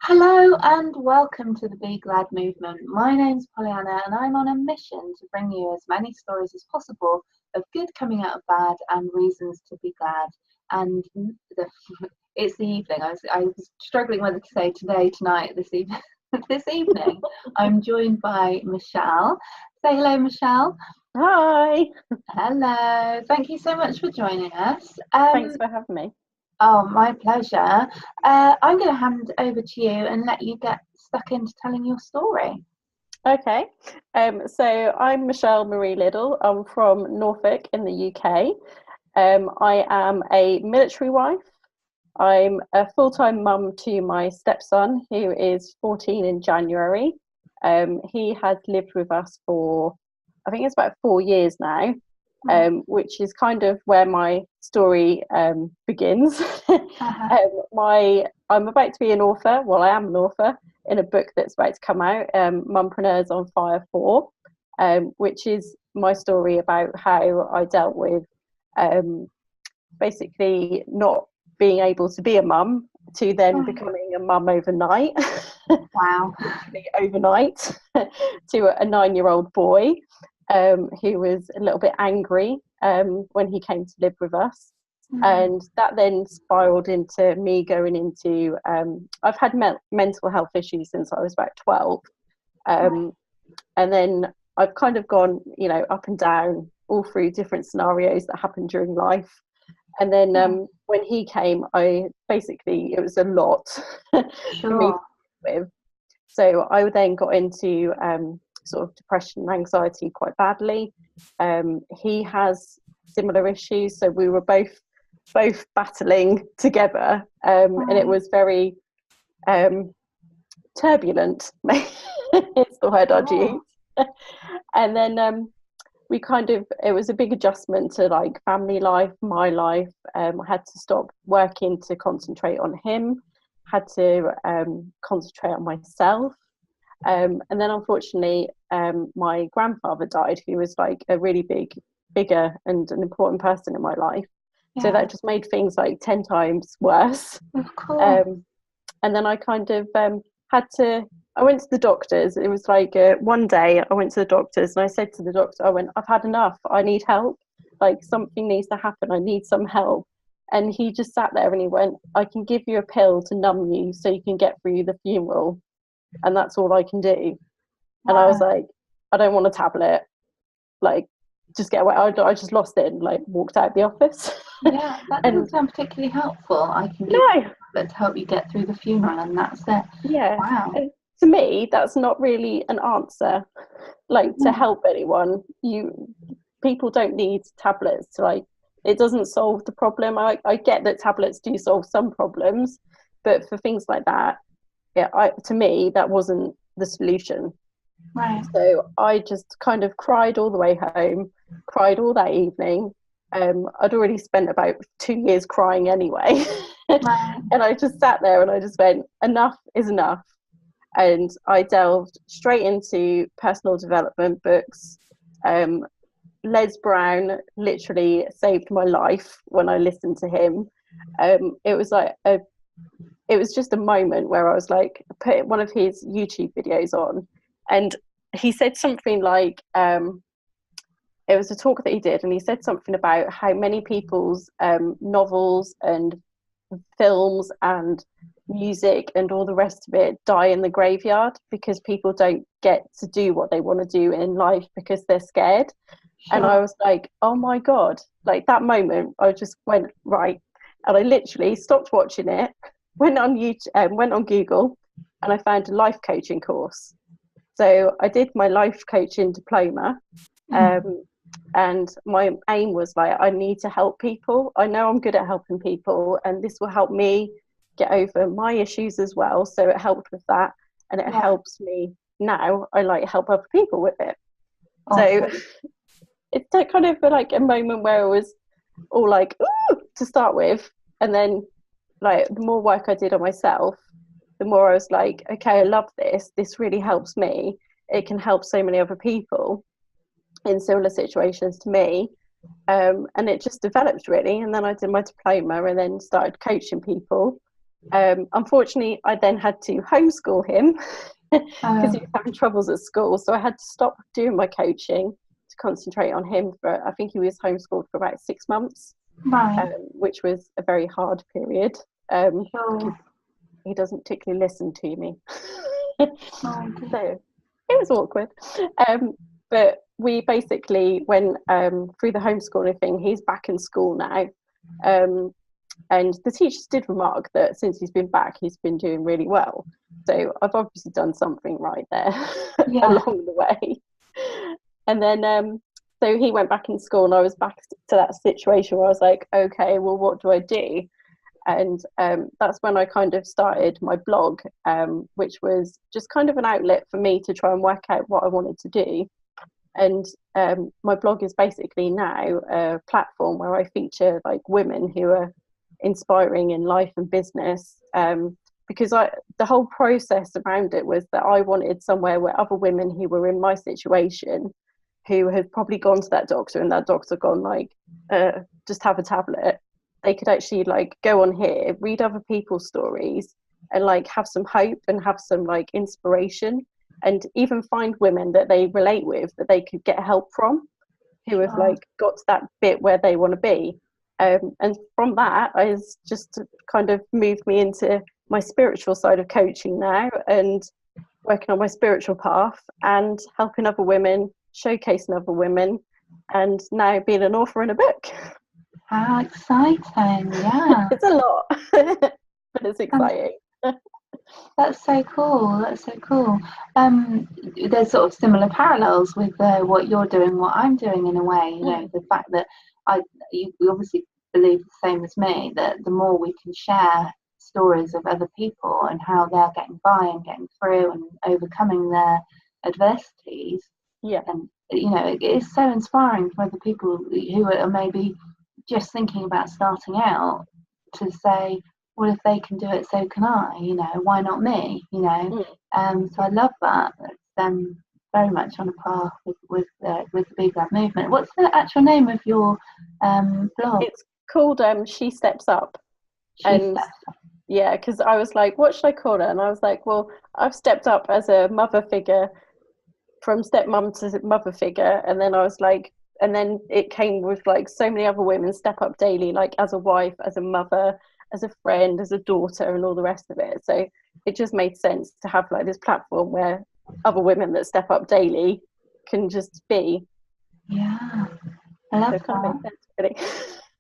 Hello and welcome to the Be Glad movement. My name's Pollyanna and I'm on a mission to bring you as many stories as possible of good coming out of bad and reasons to be glad. And the, it's the evening. I was struggling whether to say today, tonight, this evening. This evening, I'm joined by Michele. Say hello, Michele. Hi, Hello. Thank you so much for joining us. thanks for having me. Oh, my pleasure. I'm going to hand over to you and let you get stuck into telling your story. Okay, so I'm Michele Marie Liddle. I'm from Norfolk in the UK. I am a military wife. I'm a full-time mum to my stepson, who is 14 in January. He has lived with us for, I think it's about 4 years now, which is kind of where my story begins. I'm about to be an author. Well, I am an author in a book that's about to come out, Mumpreneurs on Fire 4, which is my story about how I dealt with basically not being able to be a mum to then becoming a mum overnight. Wow. Literally overnight to a 9-year-old boy who was a little bit angry when he came to live with us. And that then spiraled into me going into I've had mental health issues since I was about 12, and then I've kind of gone, up and down all through different scenarios that happened during life. And then when he came, it was a lot for me to deal with. So I then got into sort of depression and anxiety quite badly. He has similar issues, so we were both battling together, and it was very turbulent. It's the word I'd use. And then it was a big adjustment to like family life, my life. I had to stop working to concentrate on him, had to concentrate on myself. And then unfortunately, my grandfather died, who was like a really bigger and an important person in my life. So that just made things like 10 times worse. Of course. And then I kind of I went to the doctors. It was like one day I went to the doctors and I said to the doctor, I've had enough. I need help. Like something needs to happen. I need some help. And he just sat there and he went, I can give you a pill to numb you so you can get through the funeral. And that's all I can do. And I was like, I don't want a tablet. Like, just get away. I just lost it and like walked out the office. Yeah, that doesn't sound particularly helpful. I can give you that to help you get through the funeral, and that's it. Yeah. Wow. And to me, that's not really an answer. Like to help anyone, people don't need tablets to like. It doesn't solve the problem. I get that tablets do solve some problems, but for things like that, to me, that wasn't the solution. Right. So I just kind of cried all the way home, cried all that evening. I'd already spent about 2 years crying anyway. And I just sat there and I just went, enough is enough. And I delved straight into personal development books. Les Brown literally saved my life when I listened to him. It was just a moment where I was like, put one of his YouTube videos on, and he said something like, it was a talk that he did, and he said something about how many people's novels and films and music and all the rest of it die in the graveyard because people don't get to do what they want to do in life because they're scared. And I was like, oh my God, like that moment, I just went, right. And I literally stopped watching it, went on YouTube, went on Google, and I found a life coaching course. So I did my life coaching diploma. And my aim was like, I need to help people. I know I'm good at helping people, and this will help me get over my issues as well. So it helped with that, and it helps me now. I like help other people with it. Awesome. So it's kind of like a moment where it was all like, ooh, to start with, and then like the more work I did on myself, the more I was like, okay, I love this. This really helps me. It can help so many other people in similar situations to me. And it just developed really. And then I did my diploma and then started coaching people. Unfortunately, I then had to homeschool him because he was having troubles at school. So I had to stop doing my coaching to concentrate on him for, I think he was homeschooled for about 6 months, Right. which was a very hard period because he doesn't particularly listen to me. So it was awkward. But we basically went through the homeschooling thing. He's back in school now. And the teachers did remark that since he's been back, he's been doing really well. So I've obviously done something right there along the way. And then, so he went back in school, and I was back to that situation where I was like, okay, well, what do I do? And that's when I kind of started my blog, which was just kind of an outlet for me to try and work out what I wanted to do. And my blog is basically now a platform where I feature like women who are inspiring in life and business, because the whole process around it was that I wanted somewhere where other women who were in my situation, who had probably gone to that doctor and that doctor gone like, just have a tablet, they could actually like go on here, read other people's stories, and like have some hope and have some like inspiration, and even find women that they relate with, that they could get help from, who have like got to that bit where they want to be. And from that, it's just kind of moved me into my spiritual side of coaching now, and working on my spiritual path and helping other women, showcasing other women, and now being an author in a book. How exciting! Yeah. It's a lot, but it's exciting. That's so cool. That's so cool. There's sort of similar parallels with what you're doing, what I'm doing in a way. You know, the fact that you obviously believe the same as me, that the more we can share stories of other people and how they're getting by and getting through and overcoming their adversities, and you know, it is so inspiring for other people who are maybe just thinking about starting out to say, well, if they can do it, so can I, you know, why not me, you know? So I love that. It's very much on a par with the Be Glad movement. What's the actual name of your blog? It's called She Steps Up. Yeah, because I was like, what should I call it? And I was like, well, I've stepped up as a mother figure, from stepmom to mother figure, and then I was like, and then it came with like so many other women step up daily, like as a wife, as a mother, as a friend, as a daughter, and all the rest of it. So it just made sense to have like this platform where other women that step up daily can just be. Yeah, I love that. Kind of makes sense, really.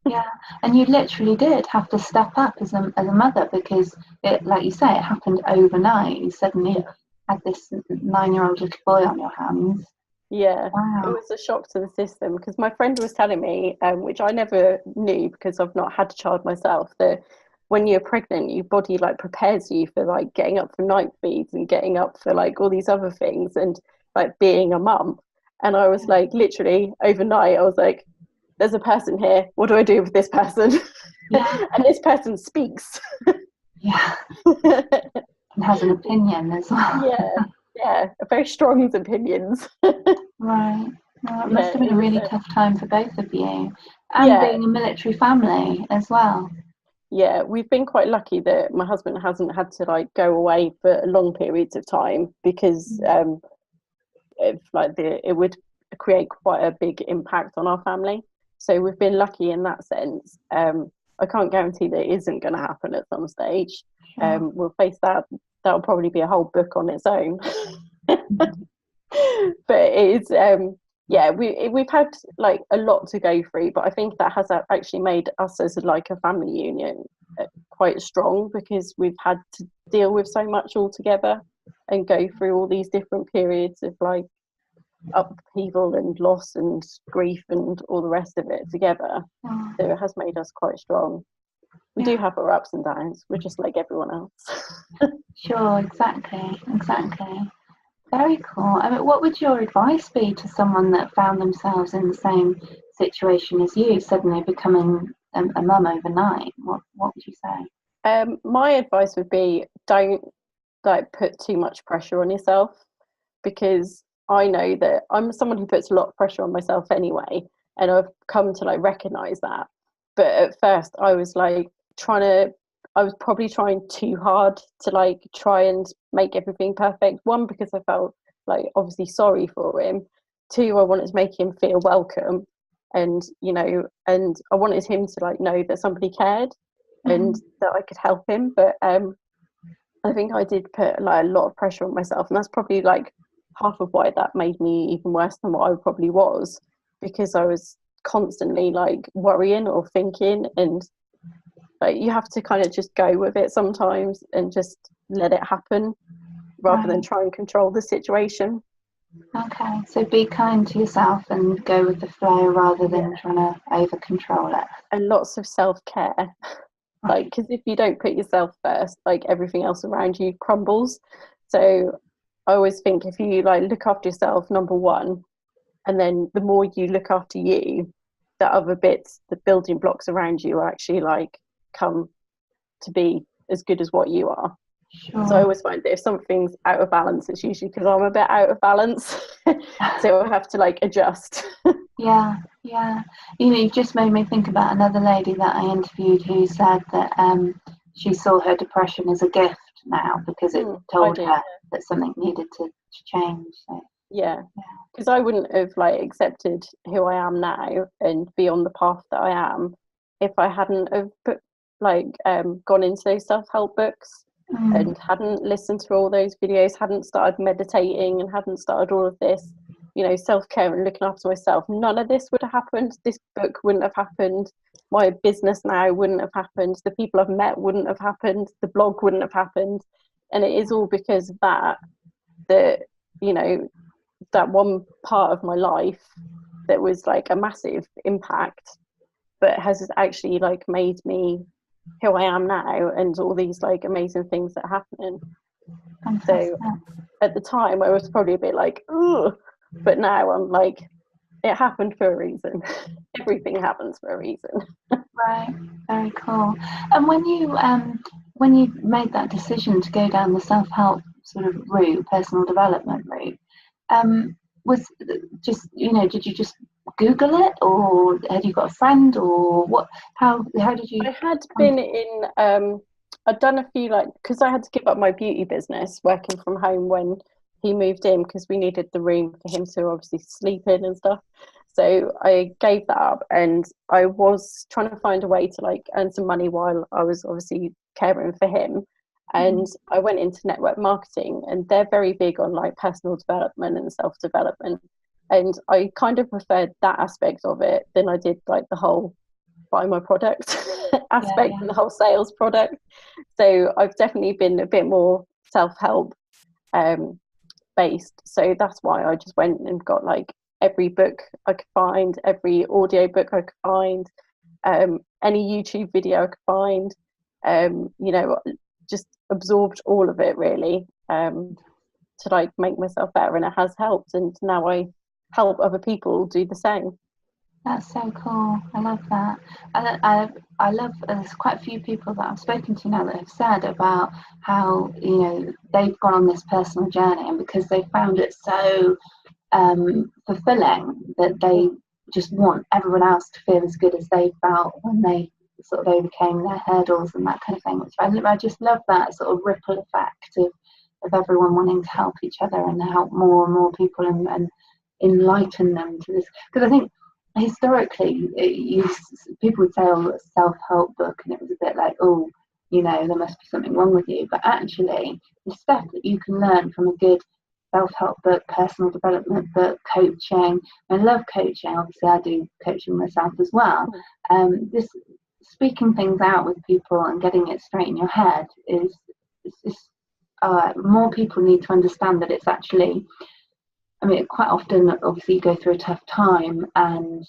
Yeah, and you literally did have to step up as a mother, because it, like you say, it happened overnight. You suddenly had this 9-year-old little boy on your hands. Yeah, wow. It was a shock to the system, because my friend was telling me, which I never knew because I've not had a child myself, that when you're pregnant, your body like prepares you for like getting up for night feeds and getting up for like all these other things and like being a mum. And I was like, literally overnight, I was like, there's a person here. What do I do with this person? And this person speaks. And has an opinion as well. Very strong opinions. Right. Well, it must have been a really tough time for both of you, and being a military family as well. Yeah, we've been quite lucky that my husband hasn't had to like go away for long periods of time, because it would create quite a big impact on our family. So we've been lucky in that sense. I can't guarantee that it isn't going to happen at some stage. We'll face that. That'll probably be a whole book on its own. But it's we've had like a lot to go through, but I think that has actually made us as like a family union quite strong, because we've had to deal with so much all together and go through all these different periods of like upheaval and loss and grief and all the rest of it together. So it has made us quite strong. We do have our ups and downs. We're just like everyone else. Sure, exactly. Very cool. I mean, what would your advice be to someone that found themselves in the same situation as you, suddenly becoming a mum overnight? What would you say? My advice would be, don't like put too much pressure on yourself, because I know that I'm someone who puts a lot of pressure on myself anyway, and I've come to like recognize that. But at first I was like trying to I was probably trying too hard to like try and make everything perfect. One, because I felt like obviously sorry for him. Two, I wanted to make him feel welcome, and and I wanted him to like know that somebody cared and that I could help him. But I think I did put like a lot of pressure on myself, and that's probably like half of why that made me even worse than what I probably was, because I was constantly like worrying or thinking, and like you have to kind of just go with it sometimes and just let it happen rather than try and control the situation. Okay, so be kind to yourself and go with the flow rather than trying to over control it. And lots of self-care, like, because if you don't put yourself first, like everything else around you crumbles. So I always think if you like look after yourself, number one, and then the more you look after you, the other bits, the building blocks around you are actually like come to be as good as what you are. Sure. So I always find that if something's out of balance, it's usually because I'm a bit out of balance. So I have to like adjust. Yeah. You've just made me think about another lady that I interviewed who said that she saw her depression as a gift now because it told her that something needed to change. So. Yeah, because I wouldn't have like accepted who I am now and be on the path that I am if I hadn't have gone into those self-help books and hadn't listened to all those videos, hadn't started meditating and hadn't started all of this, self-care and looking after myself. None of this would have happened. This book wouldn't have happened. My business now wouldn't have happened. The people I've met wouldn't have happened. The blog wouldn't have happened. And it is all because of that that one part of my life that was like a massive impact, but has actually like made me who I am now, and all these like amazing things that are happening. So at the time I was probably a bit like, oh, but now I'm like, it happened for a reason. Everything happens for a reason. Right, very cool. And when you made that decision to go down the self-help sort of route, personal development route, was just did you just Google it, or had you got a friend, or what? How did you? I had been in. I'd done a few because I had to give up my beauty business working from home when he moved in, because we needed the room for him to obviously sleep in and stuff. So I gave that up, and I was trying to find a way to like earn some money while I was obviously caring for him. And I went into network marketing, and they're very big on like personal development and self-development. And I kind of preferred that aspect of it than I did like the whole buy my product aspect and the whole sales product. So I've definitely been a bit more self-help based. So that's why I just went and got like every book I could find, every audio book I could find, any YouTube video I could find, just absorbed all of it really, to like make myself better, and it has helped, and now I help other people do the same. That's so cool. I love that. I love there's quite a few people that I've spoken to now that have said about how they've gone on this personal journey, and because they found it so fulfilling that they just want everyone else to feel as good as they felt when they sort of overcame their hurdles and that kind of thing, which I just love that sort of ripple effect of everyone wanting to help each other and help more and more people and enlighten them to this. Because I think historically people would say, oh, a self-help book, and it was a bit like, oh, there must be something wrong with you. But actually the stuff that you can learn from a good self-help book, personal development book, coaching. I love coaching. Obviously I do coaching myself as well. This speaking things out with people and getting it straight in your head is more people need to understand that it's actually, quite often obviously you go through a tough time, and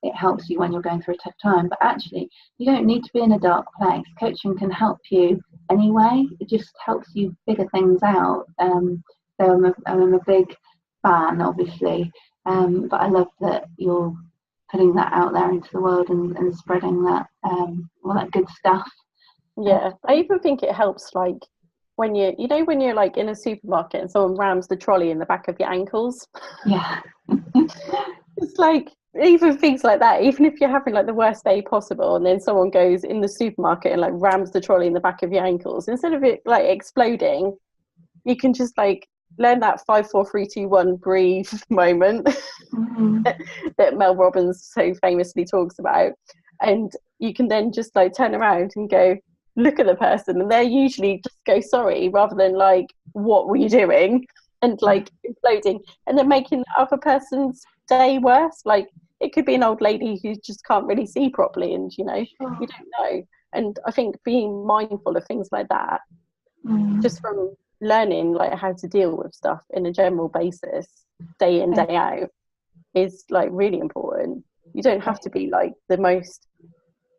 it helps you when you're going through a tough time, but actually you don't need to be in a dark place. Coaching can help you anyway. It just helps you figure things out. So I'm a big fan, obviously, but I love that you're putting that out there into the world and spreading that all that good stuff. Yeah, I even think it helps like when when you're like in a supermarket and someone rams the trolley in the back of your ankles. Yeah. It's like even things like that, even if you're having like the worst day possible and then someone goes in the supermarket and like rams the trolley in the back of your ankles, instead of it like exploding, you can just like learn that 5 4 3 2 1 breathe moment that Mel Robbins so famously talks about, and you can then just like turn around and go look at the person, and they usually just go sorry rather than like what were you doing, and like imploding and then making the other person's day worse. Like it could be an old lady who just can't really see properly, and you don't know. And I think being mindful of things like that, just from learning like how to deal with stuff in a general basis, day in day out, is like really important. You don't have to be like the most,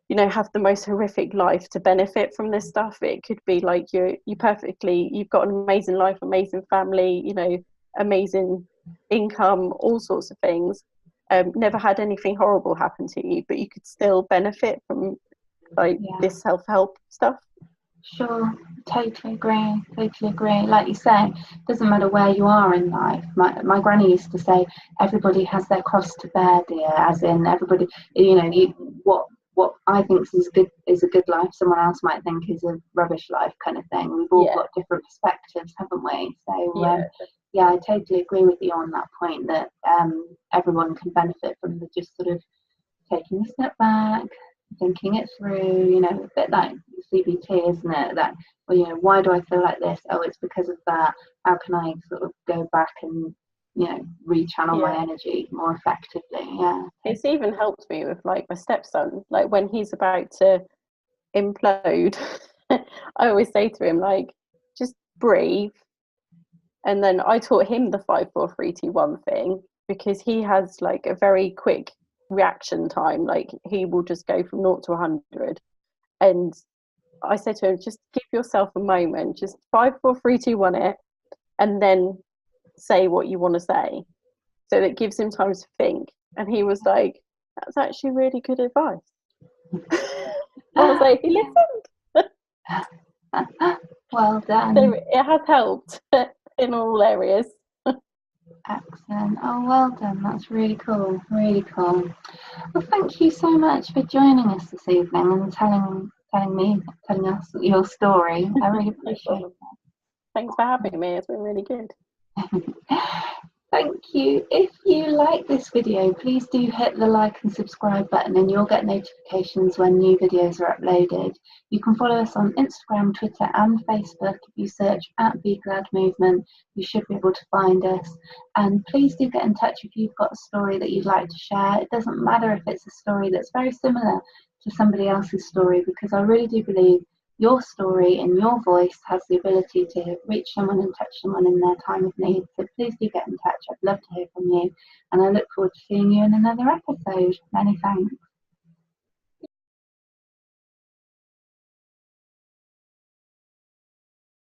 have the most horrific life to benefit from this stuff. It could be like you've got an amazing life, amazing family, amazing income, all sorts of things. Never had anything horrible happen to you, but you could still benefit from like this self-help stuff. Sure, totally agree. Like you say, doesn't matter where you are in life. My granny used to say, everybody has their cross to bear, dear, as in everybody, what I think is a good life, someone else might think is a rubbish life, kind of thing. We've all got different perspectives, haven't we? So I totally agree with you on that point, that everyone can benefit from the just sort of taking a step back, thinking it through, a bit like CBT, isn't it? That, why do I feel like this? Oh, it's because of that. How can I sort of go back and, rechannel my energy more effectively? Yeah. It's even helped me with like my stepson, like when he's about to implode, I always say to him, like, just breathe. And then I taught him the 5 4 3 2 1 thing, because he has like a very quick reaction time. Like he will just go from 0 to 100. And I said to him, just give yourself a moment, just 5 4 3 2 1 it, and then say what you want to say. So that gives him time to think. And he was like, that's actually really good advice. I was like, he listened. Well done. So it has helped in all areas. Excellent. Oh, well done. That's really cool. Really cool. Well, thank you so much for joining us this evening and telling us your story. I really appreciate it. Thanks for having me. It's been really good. Thank you. If you like this video, please do hit the like and subscribe button, and you'll get notifications when new videos are uploaded. You can follow us on Instagram, Twitter and Facebook. If you search @Be Glad Movement, you should be able to find us. And please do get in touch if you've got a story that you'd like to share. It doesn't matter if it's a story that's very similar to somebody else's story, because I really do believe your story and your voice has the ability to reach someone and touch someone in their time of need. So please do get in touch. I'd love to hear from you, and I look forward to seeing you in another episode. Many thanks.